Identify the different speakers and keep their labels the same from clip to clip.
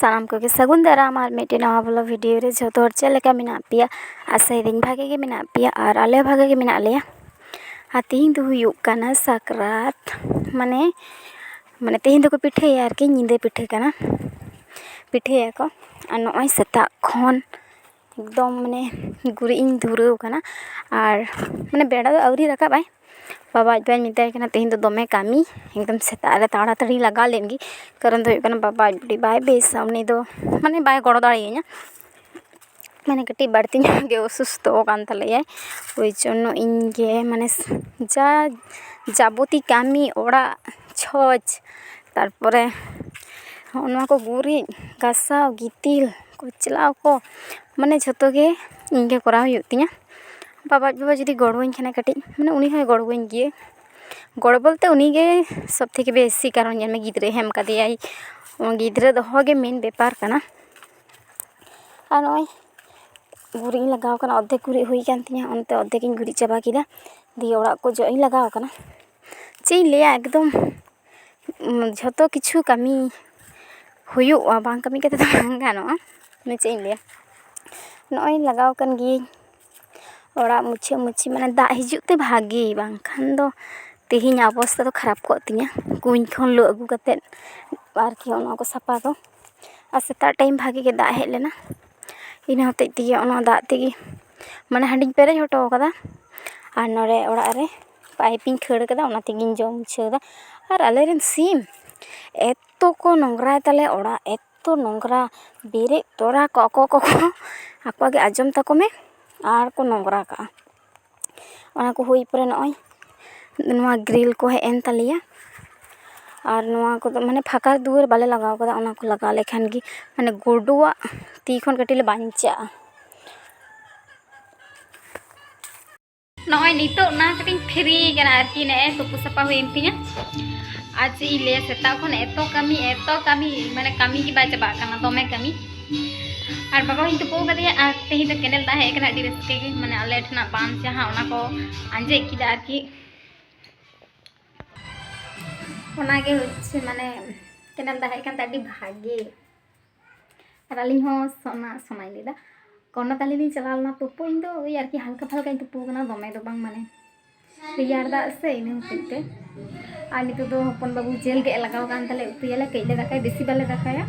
Speaker 1: सानाम को सगुन दाराम और मिट्टी नवा ब्लॉग वीडियो रे जो हर चेक लेका मेना पिया आसाइदिन भागे गे मेना पिया और आले भागे गे मेना लेया आ तेहिं दो हुयुग काना sakrat माने तेहिं दो को पिठेया आरकी नींदे पिठे काना पिठेया को और नॉय सेता खन एकदम माने गुरिइन धुराव काना और माने बेड़ा दो आउरी राकाबाय बाबा आज मिताय कना तेहिं दो दमे कामी एकदम सेता रे ताड़ाताड़ी लगा लेनगी कारण दो कना बाबा आज बाय बेस उनी दो माने बाय गड़ो दाड़ेयेña माने कटी बाड़ती गे असुस्थो कान तलेयाय ओई जन्नो इन गे माने जा जाबती कामी ओड़ा छज तारपरे ओना को गुरी गासाव गितिल कोचलाव को माने झतो गे इनगे करा हुयुग तिña बाबा जुदी गड़ोइन खाना कटी माने उनी होय गड़ोइन गे गड़ बोलते उनी गे सब थेके बेसी कारण में गिद्रे हेम कादेयाय गिद्रे दोहो गे मेन बेपार काना और नॉय गुरी लगाव काना अद्धे गुरी हुई कान तिña ओनते अद्धे किन गुरी चाबा किदा दिए ओड़ा को जो इन लगाव काना चे लेया एकदम झतो किछु कामी हुयुगा बांग कामी कते बांग गानोआ ने चे लेया नॉय लगाव कान गी ओड़ा मुछे मुछी माने दा हिजुते भागी बांखान दो तेहिं अवस्था तो खराब को तिña कुñ खन लो अगु कते आरकी ओना को सापा दो आ सेता टाइम भागी के दा हेज लेना इन होते तिगे ओना दा तेगी माने हांडिñ पेरेज हटो कदा और नोरे ओड़ा रे पाइपिंग खड़ कदा ओना तेगिñ जम मुछादा और आलेरेन सीम एतो को नोंगरा ताले ओड़ा एतो नोंगरा बेरे तोरा को आको गे आजम ताको में और को नोंगरा का ओना को हुई परे नॉय नोआ ग्रिल को हे एन तलिया और नोआ को माने फाका दुआर बाले लगाव कदा ओना को लगा लेखान गी माने गोडुआ ती खन कटिले बांचा नॉय नितो ना कटिंग फ्री कना आरकी ने तुपु सपा हुइन तिña आज ई ले सेता खन एतो कामी माने कामी की बाय चाबा काना दोमे कामी और बाबा हिं तुपु कदिया आ तेहि तो केनेल दा हे कना डी रस्के गे माने आले ठना बांध जहां ओना को आंजे किदा आरकी ओनागे होच्छे माने केनेल दा हे कान ताडी भागे और आलिन हो सोनाई लेदा कोना ताली दिन चलालना तुपु इन दो ओई आरकी हल्का फल्का तुपु कना दोमे दो बांग माने रियार दा से इन होते आ नितो दो हपन बाबू जेल गे लगाव कान तले उतुयाले कइले दाकाय बेसी बाले दाकाया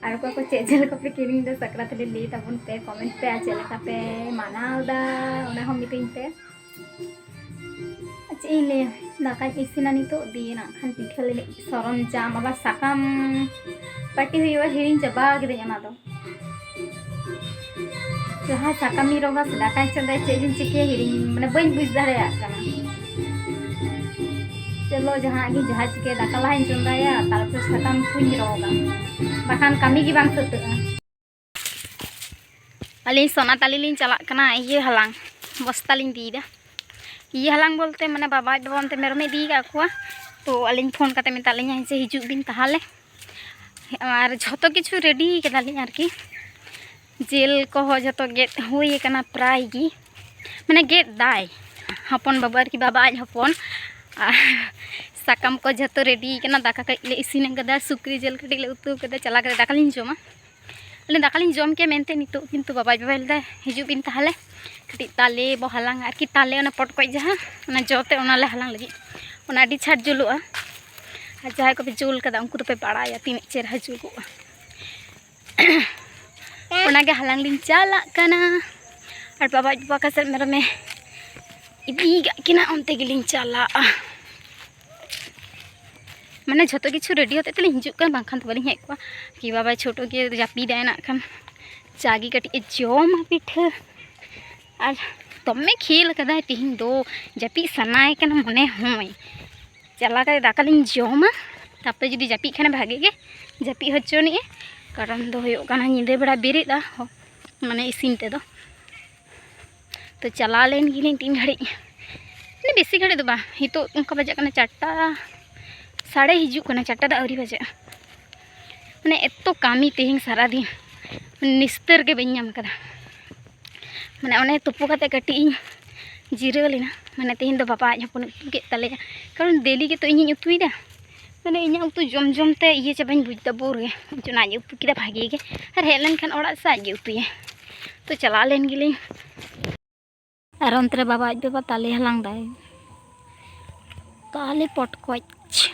Speaker 1: और को चेजेल को पे किरिंग दे sakrat ले ले तबन पे कमेंट पे आचे लेका पे मानावदा ओना हम मिटिंग पे अच्छा इले दाका इसिना नितो दिए ना खान पिठा ले सरंजाम आबा साकाम पार्टी हुआ हिरिंग चबा गिदे ना दो जहां साकामी रोगा दाका चंदा चेजिन चिके हिरिंग माने बइन बुझ दारेया काना चलो जहां गी जहाज के दाका लाइन चंदाया तारपर साकाम कुኝ रोगा बाखान कामी की बांग सत अली सोना ताली लिन चला कना ये हलांग बस्ता लिन दीदा ये हलांग बोलते माने बाबा बाबा मेरमे दी का कुआ तो अलिन फोन काते मेता लिन से हिजुग बिन ताहाले और झतो किछु रेडी कदालिन आरकी जेल को हो झतो गेट हुई कना प्राय गी माने गेट दाय हपन बाबा की बाबा आज हपन साकाम को झतो रेडी कना दाका ले इसिन कदा सुक्री जेल कटी ले उतु कदा चला करे दाका लिन जोमा ले दाका लिन जोम के मेनते नितो किंतु बाबा बाबा हिजुग बिन ताहाले कटी ताले बो हलांग आरकी ताले ओना पटको जहां ओना जोते ओना ले हलांग लगी ओना डी छाट जुलुआ आ जहां को पे जुल कदा उनको तो पे बाड़ाया तीन चेहरा जुलुआ ओना के हलांग लिन चला कना और बाबा का सर मेरे में इदी किना ओनते गिलिन चला माने झतो किछु रेडी होते तले हिजुक कान बांखान तो बलिं हेज को कि बाबा छोटो के जापी दाय ना खान चागी कटी जोम पिठा और तमे खेल कदा तिहिं दो जापी सनाय कना मने होय चला का दाका लिन जोमा तापर जुदी जापी खाने भागे गे जापी हचोनी कारण दो होयो काना निदे बड़ा बेरेदा माने इसिन ते दो तो चला लेन गिलिन 3 घड़ी ने बेसी घड़ी दो बा हितो उनका बजा कना 4टा साढ़े हिजू कना 4टा दा आउरी बजा माने एतो कामी तेहिं सारा दिन निस्तर के बन्याम कदा माने ओने तुपु कते कटी जिरा लेना माने तेहिं दो बाबा आज हपन उतु के तले कारण डेली के तो इᱧ उतुइदा मैंने इन्हें उतु जम जमते ये चाबाई बुझता बोर गे चुना उतु किदा भागी गे और हेज लेनखान ओड़ा साजे उतुए तो चला लेन गिली और अंतरे बाबा आज बाबा ताले हलांग दाय ताले पटकोच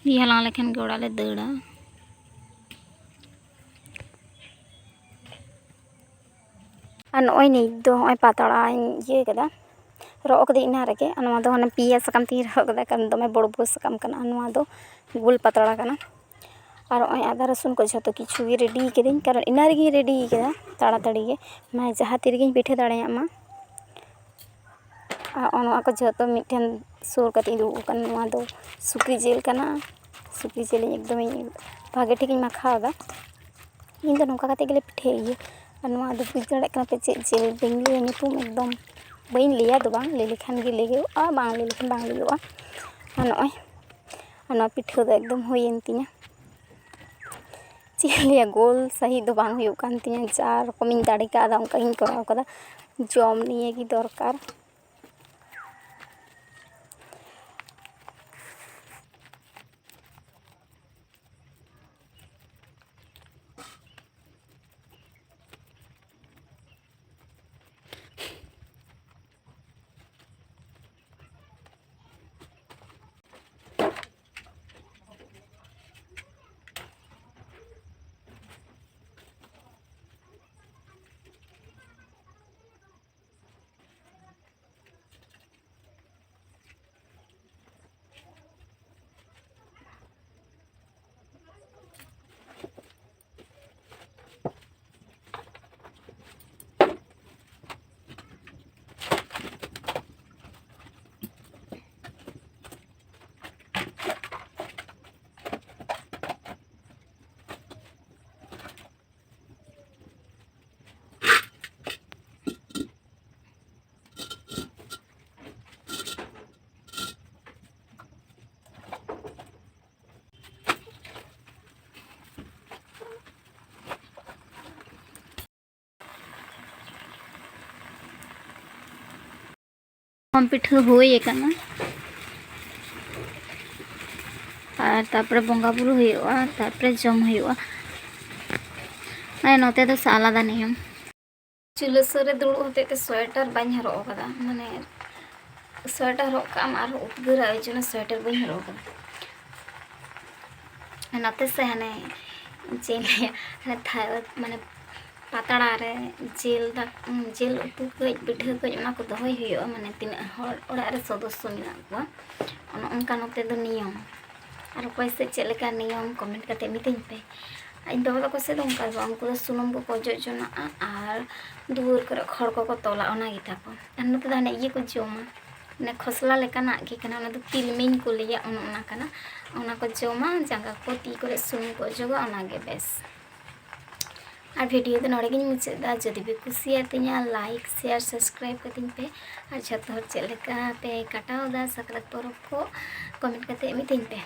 Speaker 1: ये हलांग लेखान के ओड़ा ले दड़ा और नई नित दो पातड़ा ये कदा रॉ कदे इना रेगे नवा दो हने पिया सकम ती रॉ कदा कारण दमे बड़ बड़ सकम कना नवा दो गोल पातड़ा कना और आदा रसुन को झतो किछु गे रेडी केदिन कारण इना रेगी रेडी केदा ताड़ा ताड़ी गे मैं जहाँ तिरगिन पिठे दाड़े मा और को झतो मिठन सुर कते दु कन नवा दो सुक्री जेल कना सुक्री जेल एकदम भागे ठीक माखादा इन दो नोका कते गेले पिठे ये और नवा दो बुझ दाड़े कना पे चे जेल बेंगली नितुम एकदम बइन लिया दो बांग ले लेखान गे लेगे बांग ले लेखान बांग लेगा और नॉय पिठा दो एकदम होयेन तिना चिलिया गोल सही दो बांग हुयुग कान तिना जा रकमिन दाड़े कादा उनका इन कराव कदा जम निये गी दरकार हम पिठा होए कना और तापर बंगा बुरु हुआ तापर जम हुआ नोते तो आलादा नियम चूल्हा सर दुड़ होते स्वेटर बाई हर माने स्वेटर हरम और उद्गार जो स्वेटर बी हर नाते से हाने जेल माने पातड़ा रे जेल जेल उतु कई पिठा कई को दहय हुआ माने तीना ओड़ा सदस्य मेना उनका नोते दो नियम और कोई से चलेका नियम कमेंट करते मितिन पे इन बाबा को से उनका उनको सुनम को जोजना और दूर कर खड़ को तोला ओना गिता को नोते दाने ये को जोमा ने खसला लेकाना के कना ना तिलमिन को लिया ओना कना ओना को जोमा जांगा को ती करे सुन को जोगा ओना गे बेस और वीडियो तो नोड़े गिन मुचादा जदि भी कुसियातिया लाइक शेयर सब्सक्राइब कतिन पे और झतो हर चलेका पे काटाओ दा सकरात porab को कमेंट करते मितिन पे।